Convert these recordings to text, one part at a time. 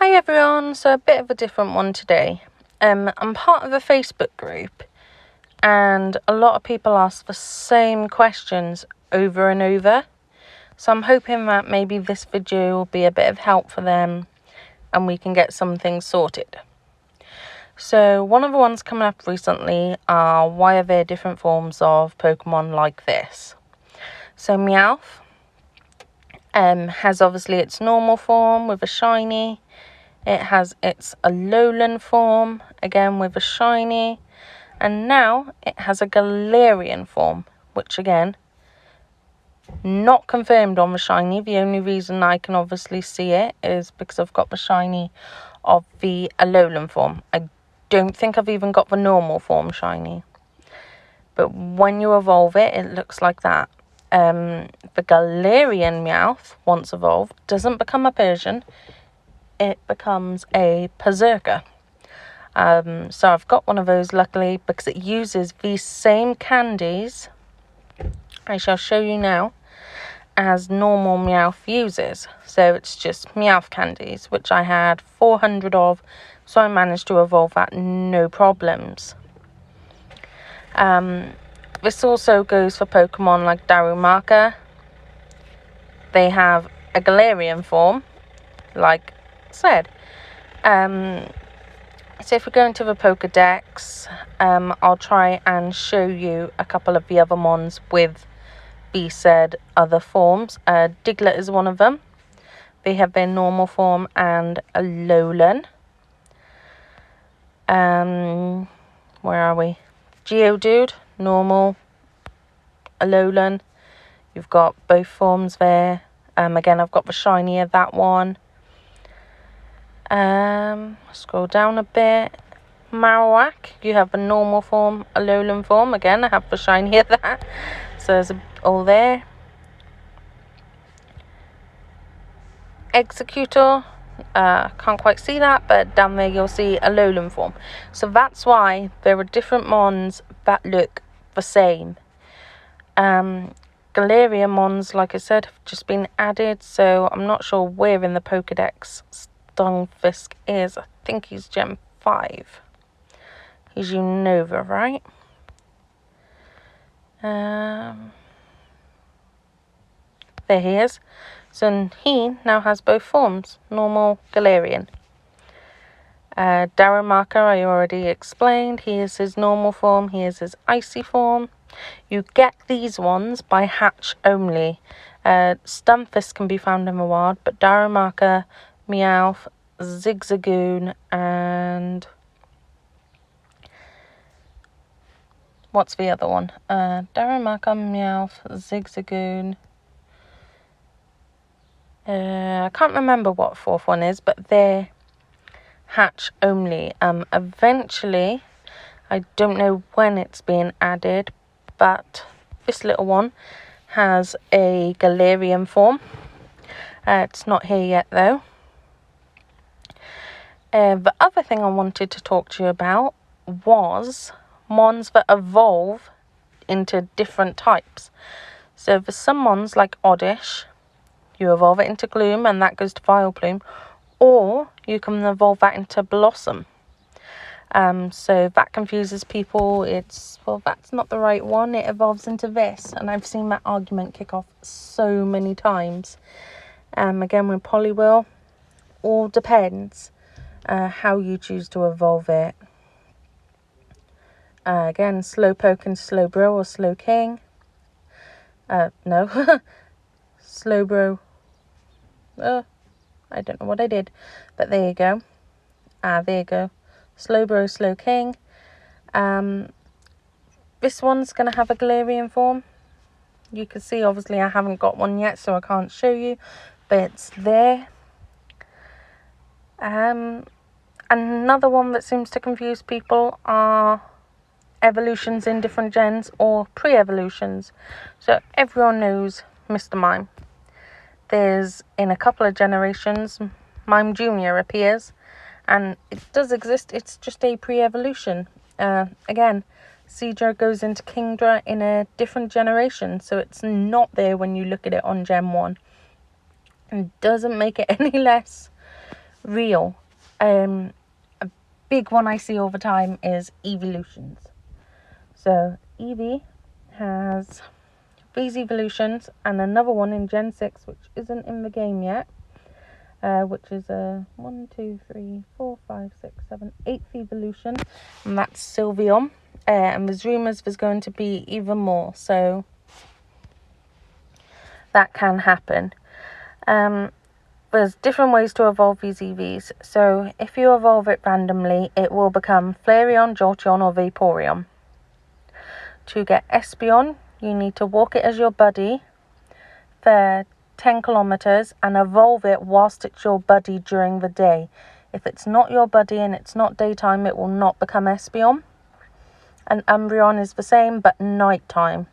Hi everyone, so a bit of a different one today. I'm part of a Facebook group and a lot of people ask the same questions over and over. So I'm hoping that maybe this video will be a bit of help for them and we can get some things sorted. So one of the ones coming up recently are why are there different forms of Pokemon like this? So Meowth has obviously its normal form with a shiny. It has its Alolan form, again with a shiny. And now it has a Galarian form, which again, not confirmed on the shiny. The only reason I can obviously see it is because I've got the shiny of the Alolan form. I don't think I've even got the normal form shiny. But when you evolve it, it looks like that. The Galarian Meowth, once evolved, doesn't become a Persian. It becomes a Berserker. So I've got one of those luckily because it uses these same candies, I shall show you now, as normal Meowth uses. So it's just Meowth candies, which I had 400 of, so I managed to evolve that no problems. This also goes for Pokemon like Darumaka. They have a Galarian form, like I said. So if we go into the Pokedex, I'll try and show you a couple of the other ones with the said other forms. Diglett is one of them. They have their normal form and Alolan. Where are we? Geodude, normal, Alolan. You've got both forms there. Again, I've got the shiny of that one. Scroll down a bit. Marowak, you have a normal form, Alolan form. Again, I have the shiny of that. So there's all there. Executor, can't quite see that, but down there you'll see Alolan form. So that's why there are different mons that look the same. Galarian mons, like I said, have just been added, so I'm not sure where in the Pokedex Stunfisk is. I think he's Gen 5. He's Unova, right? There he is. So he now has both forms, normal, Galarian. Darumaka, I already explained. He is his normal form. He is his icy form. You get these ones by hatch only. Stunfisk can be found in the wild, but Darumaka, Meowth, Zigzagoon, and what's the other one? Darumaka, Meowth, Zigzagoon. I can't remember what fourth one is, but they're hatch only. Eventually, I don't know when it's being added, but this little one has a Galarian form. It's not here yet though. The other thing I wanted to talk to you about was mons that evolve into different types. So for some mons like Oddish, you evolve it into Gloom and that goes to Vileplume, or you can evolve that into Blossom. So that confuses people. That's not the right one. It evolves into this, and I've seen that argument kick off so many times. Again, with Poliwhirl, all depends how you choose to evolve it. Again, Slowpoke and Slowbro or Slowking. No, Slowbro. I don't know what I did, but there you go. There you go. Slowbro, Slowking. This one's going to have a Galarian form. You can see, obviously, I haven't got one yet, so I can't show you, but it's there. Another one that seems to confuse people are evolutions in different gens or pre-evolutions. So everyone knows Mr. Mime. There's, in a couple of generations, Mime Jr. appears, and it does exist. It's just a pre-evolution. Again, Seadra goes into Kingdra in a different generation, so it's not there when you look at it on Gen 1. It doesn't make it any less real. A big one I see all the time is evolutions. So EEVEE has these evolutions and another one in Gen 6 which isn't in the game yet, which is a 1, 2, 3, 4, 5, 6, 7, 8th evolution, and that's Sylveon. And there's rumours there's going to be even more, so that can happen. There's different ways to evolve these EEVEEs. So if you evolve it randomly, it will become Flareon, Jolteon or Vaporeon. To get Espeon, you need to walk it as your buddy for 10 kilometers and evolve it whilst it's your buddy during the day. If it's not your buddy and it's not daytime, it will not become Espeon. And Umbreon is the same, but nighttime.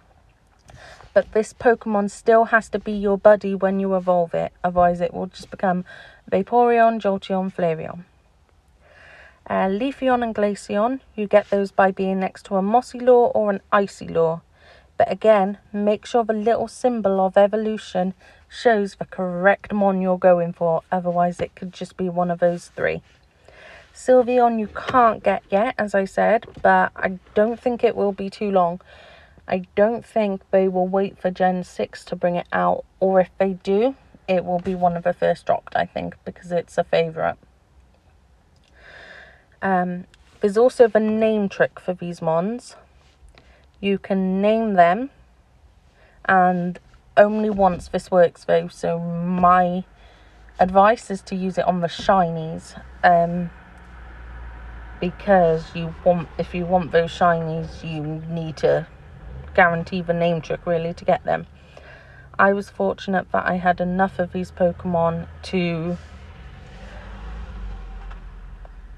But this Pokemon still has to be your buddy when you evolve it. Otherwise, it will just become Vaporeon, Jolteon, Flareon. Leafeon and Glaceon, you get those by being next to a Mossy Lure or an Icy Lure. But again, make sure the little symbol of evolution shows the correct mon you're going for. Otherwise, it could just be one of those three. Sylveon you can't get yet, as I said, but I don't think it will be too long. I don't think they will wait for Gen 6 to bring it out, or if they do, it will be one of the first dropped, I think, because it's a favourite. There's also the name trick for these mons. You can name them, and only once this works though, so my advice is to use it on the shinies, because if you want those shinies, you need to guarantee the name trick really to get them. I was fortunate that I had enough of these Pokemon to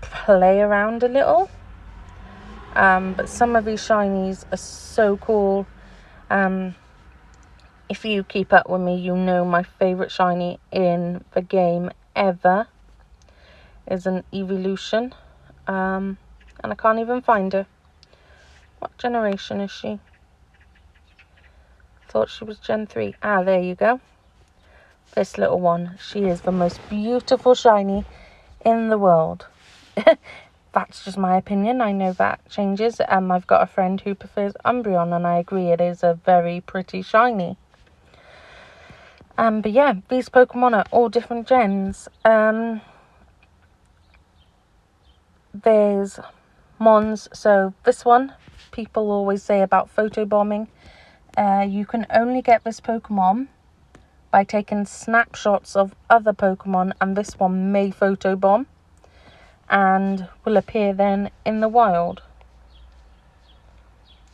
play around a little, but some of these shinies are so cool. If you keep up with me, you know my favourite shiny in the game ever is an evolution, and I can't even find her. What generation is she? Thought she was Gen 3. Ah, there you go. This little one. She is the most beautiful shiny in the world. That's just my opinion. I know that changes. I've got a friend who prefers Umbreon, and I agree it is a very pretty shiny. But yeah, these Pokemon are all different gens. There's mons. So this one, people always say about photobombing. You can only get this Pokemon by taking snapshots of other Pokemon, and this one may photobomb and will appear then in the wild,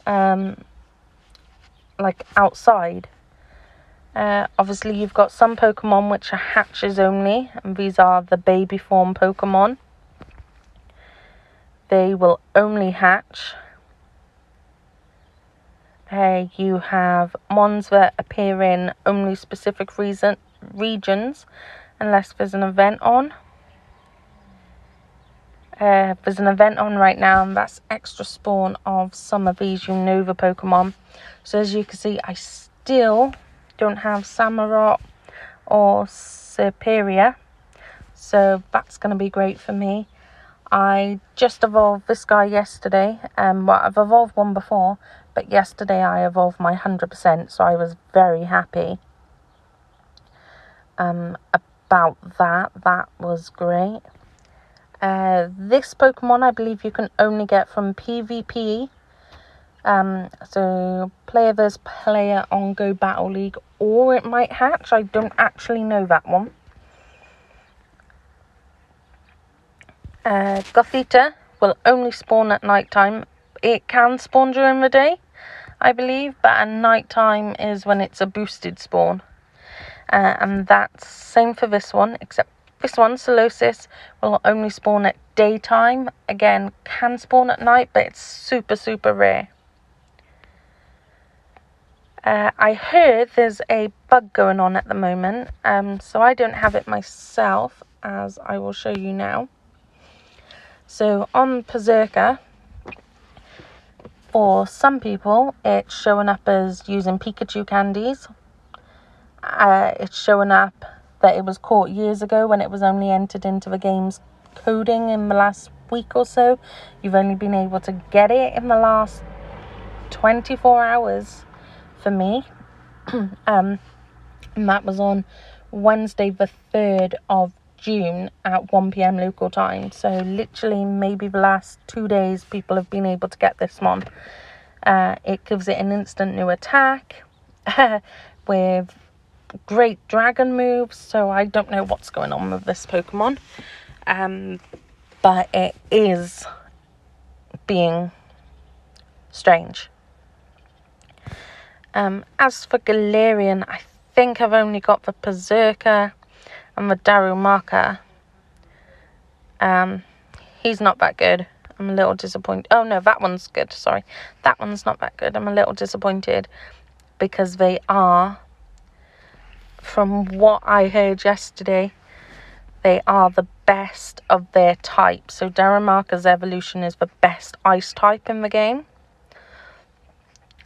like outside. Obviously you've got some Pokemon which are hatches only, and these are the baby form Pokemon. They will only hatch. You have mons that appear in only specific regions unless there's an event on. There's an event on right now, and that's extra spawn of some of these Unova Pokemon. So as you can see, I still don't have Samurott or Superior, so that's going to be great for me. I just evolved this guy yesterday. Well, I've evolved one before, but yesterday I evolved my 100%, so I was very happy about that. That was great. This Pokemon I believe you can only get from PvP. So player vs player on Go Battle League, or it might hatch. I don't actually know that one. Gothita will only spawn at night time. It can spawn during the day, I believe, but at night time is when it's a boosted spawn. And that's same for this one, except this one, Solosis, will only spawn at daytime. Again, can spawn at night, but it's super rare. I heard there's a bug going on at the moment, so I don't have it myself, as I will show you now. So on Berserker, for some people, it's showing up as using Pikachu candies. It's showing up but it was caught years ago when it was only entered into the game's coding in the last week or so. You've only been able to get it in the last 24 hours for me. And that was on Wednesday the 3rd of June at 1 p.m. local time. So literally maybe the last 2 days people have been able to get this one. It gives it an instant new attack with great dragon moves. So I don't know what's going on with this Pokemon. But it is being strange. As for Galarian, I think I've only got the Berserker and the Darumaka. He's not that good. I'm a little disappointed. Oh no, that one's good. Sorry. That one's not that good. I'm a little disappointed because they are, from what I heard yesterday, they are the best of their type. So Darumaka's evolution is the best ice type in the game.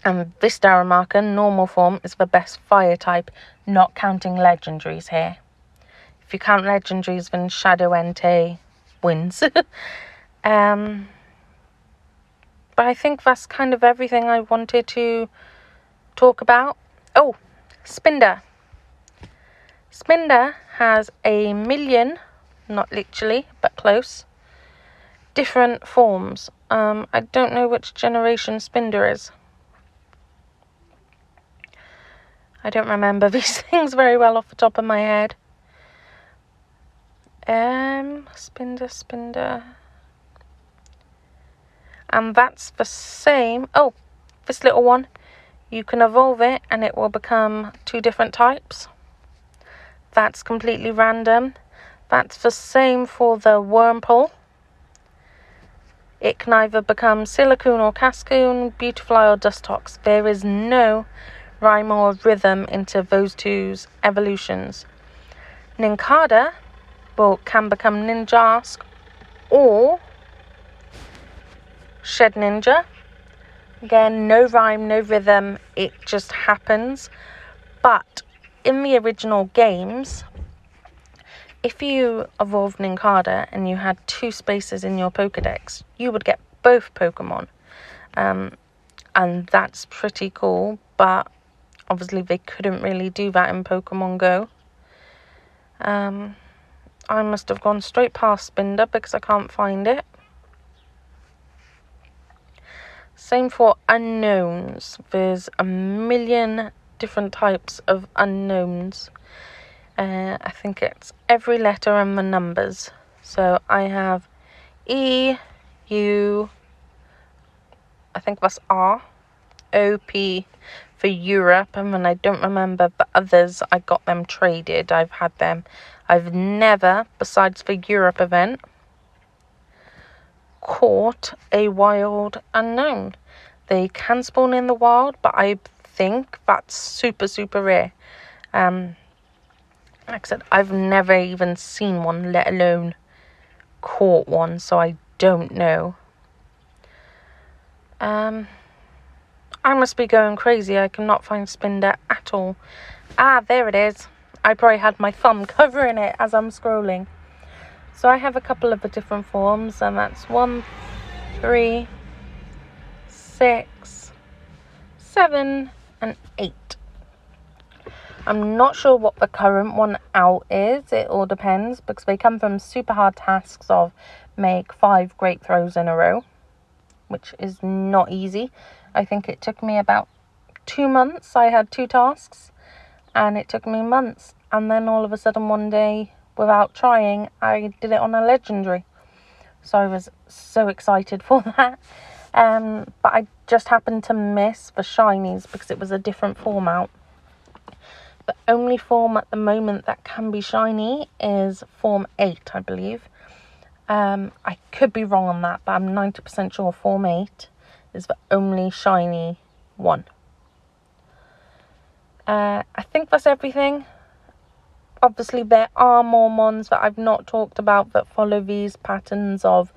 And this Darumaka, normal form, is the best fire type, not counting legendaries here. If you count legendaries, then Shadow Entei wins. But I think that's kind of everything I wanted to talk about. Oh, Spinder. Spinder has 1 million, not literally, but close, different forms. I don't know which generation Spinder is. I don't remember these things very well off the top of my head. Spinder. And that's the same. Oh, this little one. You can evolve it and it will become 2 different types. That's completely random. That's the same for the Wurmple. It can either become Silicune or Cascoon, Beautifly or Dustox. There is no rhyme or rhythm into those 2's evolutions. Nincada can become Ninjask or Shed Ninja. Again, no rhyme, no rhythm, it just happens. But in the original games, if you evolved Nincada and you had 2 spaces in your Pokedex, you would get both Pokemon. And that's pretty cool, but obviously they couldn't really do that in Pokemon Go. I must have gone straight past Spinder because I can't find it. Same for unknowns. There's 1 million different types of unknowns. I think it's every letter and the numbers. So I have E, U, I think that's R, O, P for Europe, and then I don't remember the others. I got them traded. I've had them. I've never, besides the Europe event, caught a wild unknown. They can spawn in the wild, but I think that's super, super rare. Like I said, I've never even seen one, let alone caught one, so I don't know. I must be going crazy. I cannot find Spinder at all. Ah, there it is. I probably had my thumb covering it as I'm scrolling. So I have a couple of the different forms, and that's 1, 3, 6, 7, and 8. I'm not sure what the current one out is. It all depends, because they come from super hard tasks of make 5 great throws in a row, which is not easy. I think it took me about 2 months. I had 2 tasks, and it took me months. And then all of a sudden one day, without trying, I did it on a legendary. So I was so excited for that. But I just happened to miss the shinies because it was a different form out. The only form at the moment that can be shiny is Form 8, I believe. I could be wrong on that, but I'm 90% sure Form 8 is the only shiny one. I think that's everything. Obviously, there are more mons that I've not talked about that follow these patterns of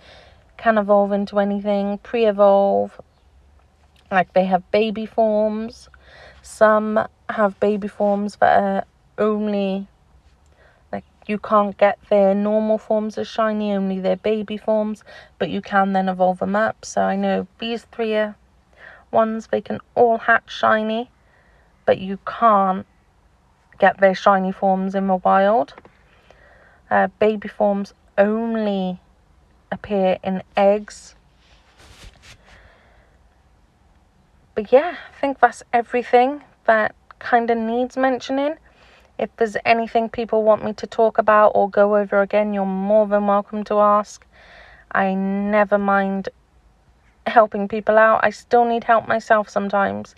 can evolve into anything, pre-evolve. Like they have baby forms. Some have baby forms that are only You can't get their normal forms as shiny, only their baby forms, but you can then evolve them up. So I know these 3 ones, they can all hatch shiny, but you can't get their shiny forms in the wild. Baby forms only appear in eggs. But yeah, I think that's everything that kind of needs mentioning. If there's anything people want me to talk about or go over again, you're more than welcome to ask. I never mind helping people out. I still need help myself sometimes.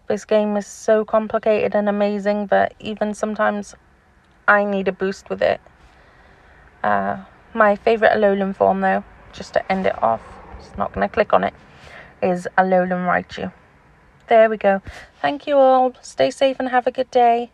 This game is so complicated and amazing that even sometimes I need a boost with it. My favourite Alolan form, though, just to end it off, just not going to click on it, is Alolan Raichu. There we go. Thank you all. Stay safe and have a good day.